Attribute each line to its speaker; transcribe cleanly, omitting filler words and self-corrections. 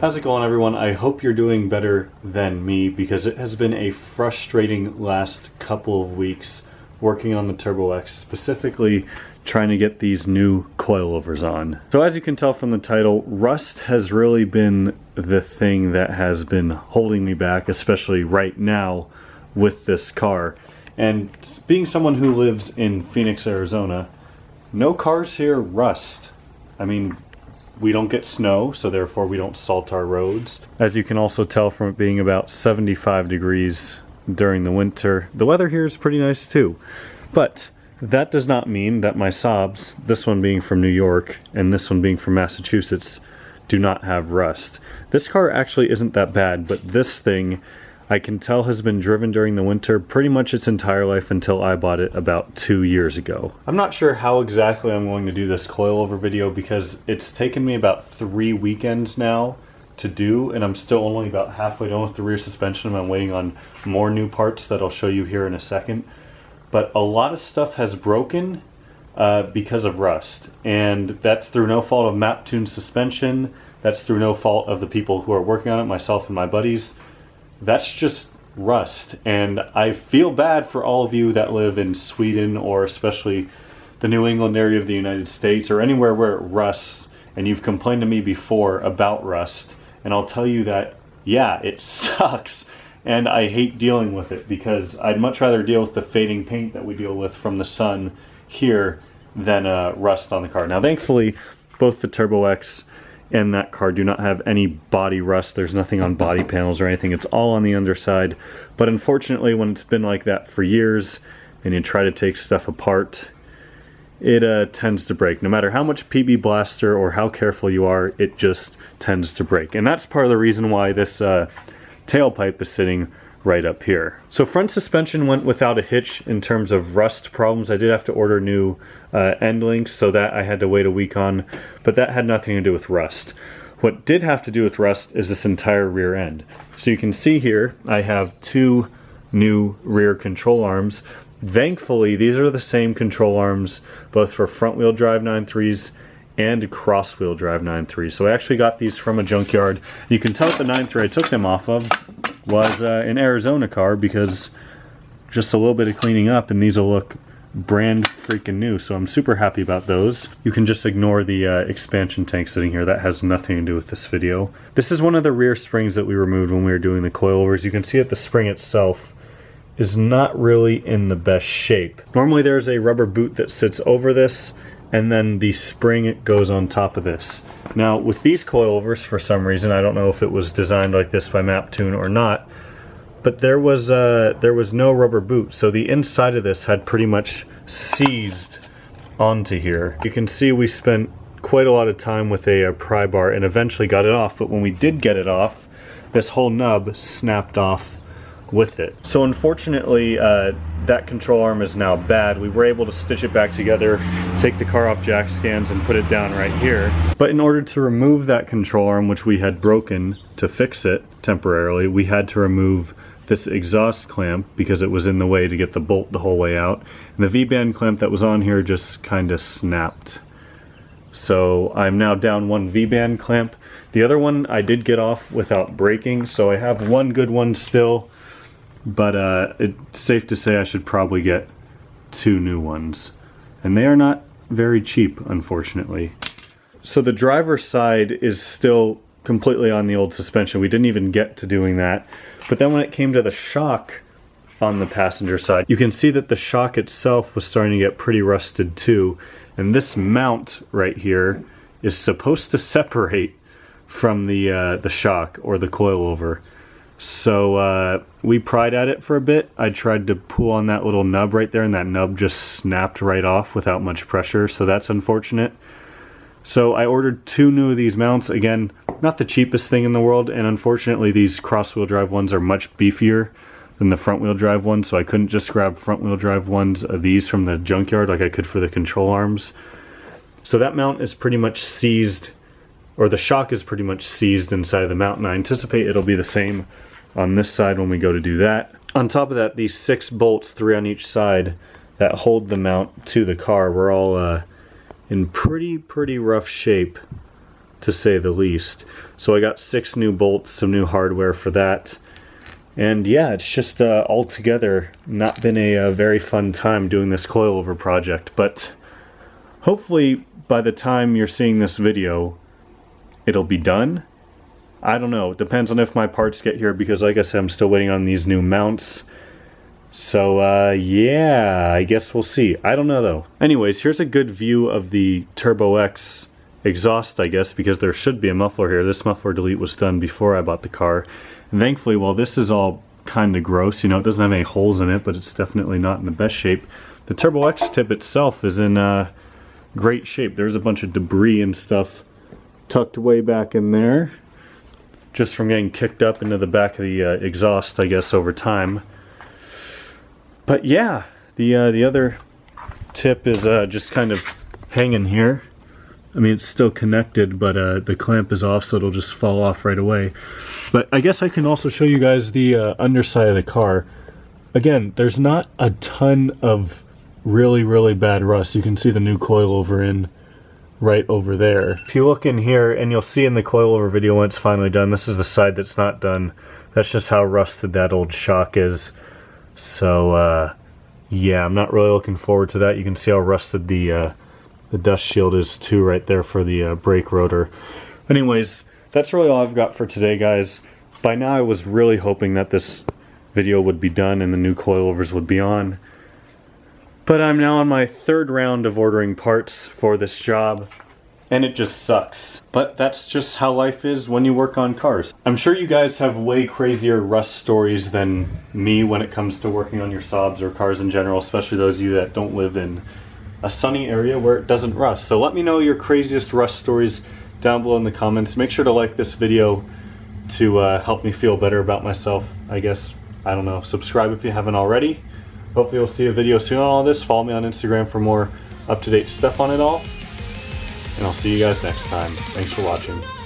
Speaker 1: How's it going, everyone? I hope you're doing better than me, because it has been a frustrating last couple of weeks working on the Turbo X, specifically trying to get these new coilovers on. So as you can tell from the title, rust has really been the thing that has been holding me back, especially right now with this car. And being someone who lives in Phoenix, Arizona, no cars here rust. I mean, we don't get snow, so therefore we don't salt our roads. As you can also tell from it being about 75 degrees during the winter, the weather here is pretty nice too. But that does not mean that my Saabs, this one being from New York and this one being from Massachusetts, do not have rust. This car actually isn't that bad, but this thing I can tell has been driven during the winter pretty much its entire life until I bought it about 2 years ago. I'm not sure how exactly I'm going to do this coilover video because it's taken me about 3 weekends now to do, and I'm still only about halfway done with the rear suspension. I'm waiting on more new parts that I'll show you here in a second. But a lot of stuff has broken because of rust, and that's through no fault of map-tuned suspension. That's through no fault of the people who are working on it, myself and my buddies. That's just rust, and I feel bad for all of you that live in Sweden, or especially the New England area of the United States, or anywhere where it rusts, and you've complained to me before about rust, and I'll tell you that, yeah, it sucks, and I hate dealing with it, because I'd much rather deal with the fading paint that we deal with from the sun here than rust on the car. Now, thankfully, both the Turbo X and that car do not have any body rust. There's nothing on body panels or anything. It's all on the underside. But unfortunately, when it's been like that for years and you try to take stuff apart, it tends to break. No matter how much PB Blaster or how careful you are, it just tends to break. And that's part of the reason why this tailpipe is sitting right up here. So front suspension went without a hitch in terms of rust problems. I did have to order new end links, so that I had to wait a week on, but that had nothing to do with rust. What did have to do with rust is this entire rear end. So you can see here I have 2 new rear control arms. Thankfully, these are the same control arms both for front wheel drive 9.3s and cross wheel drive 9.3s. So I actually got these from a junkyard. You can tell that the 9.3 I took them off of was an Arizona car, because just a little bit of cleaning up and these will look brand freaking new, so I'm super happy about those. You can just ignore the expansion tank sitting here. That has nothing to do with this video. This is one of the rear springs that we removed when we were doing the coilovers. You can see that the spring itself is not really in the best shape. Normally there's a rubber boot that sits over this, and then the spring goes on top of this. Now with these coilovers, for some reason, I don't know if it was designed like this by Maptune or not, but there was no rubber boot, so the inside of this had pretty much seized onto here. You can see we spent quite a lot of time with a pry bar and eventually got it off, but when we did get it off, this whole nub snapped off with it. So unfortunately, that control arm is now bad. We were able to stitch it back together, take the car off jack scans, and put it down right here. But in order to remove that control arm, which we had broken to fix it temporarily, we had to remove this exhaust clamp because it was in the way to get the bolt the whole way out. And the V-band clamp that was on here just kind of snapped. So I'm now down 1 V-band clamp. The other one I did get off without breaking, so I have 1 good one still. But it's safe to say I should probably get 2 new ones. And they are not very cheap, unfortunately. So the driver's side is still completely on the old suspension. We didn't even get to doing that. But then when it came to the shock on the passenger side, you can see that the shock itself was starting to get pretty rusted too. And this mount right here is supposed to separate from the shock or the coilover. So we pried at it for a bit. I tried to pull on that little nub right there, and that nub just snapped right off without much pressure, so that's unfortunate. So I ordered 2 new of these mounts. Again, not the cheapest thing in the world, and unfortunately these cross-wheel drive ones are much beefier than the front-wheel drive ones, so I couldn't just grab front-wheel drive ones of these from the junkyard like I could for the control arms. So that mount is pretty much seized, or the shock is pretty much seized inside of the mount, and I anticipate it'll be the same on this side when we go to do that. On top of that, these 6 bolts, 3 on each side, that hold the mount to the car were all in pretty rough shape to say the least. So I got 6 new bolts, some new hardware for that. And yeah, it's just altogether not been a very fun time doing this coilover project, but hopefully by the time you're seeing this video, it'll be done. I don't know, it depends on if my parts get here, because like I said, I'm still waiting on these new mounts. So yeah, I guess we'll see. I don't know though. Anyways, here's a good view of the Turbo X exhaust, I guess, because there should be a muffler here. This muffler delete was done before I bought the car. And thankfully, while this is all kind of gross, you know, it doesn't have any holes in it, but it's definitely not in the best shape. The Turbo X tip itself is in great shape. There's a bunch of debris and stuff tucked way back in there, just from getting kicked up into the back of the exhaust, I guess, over time. But yeah, the other tip is just kind of hanging here. I mean, it's still connected, but the clamp is off, so it'll just fall off right away. But I guess I can also show you guys the underside of the car. Again, there's not a ton of really bad rust. You can see the new coilover in right over there. If you look in here, and you'll see in the coilover video when it's finally done, this is the side that's not done. That's just how rusted that old shock is. So yeah, I'm not really looking forward to that. You can see how rusted the dust shield is too right there for the brake rotor. Anyways, that's really all I've got for today, guys. By now I was really hoping that this video would be done and the new coilovers would be on. But I'm now on my 3rd round of ordering parts for this job, and it just sucks. But that's just how life is when you work on cars. I'm sure you guys have way crazier rust stories than me when it comes to working on your Saabs or cars in general, especially those of you that don't live in a sunny area where it doesn't rust. So let me know your craziest rust stories down below in the comments. Make sure to like this video to help me feel better about myself, I guess. I don't know. Subscribe if you haven't already. Hopefully you'll see a video soon on all this. Follow me on Instagram for more up-to-date stuff on it all. And I'll see you guys next time. Thanks for watching.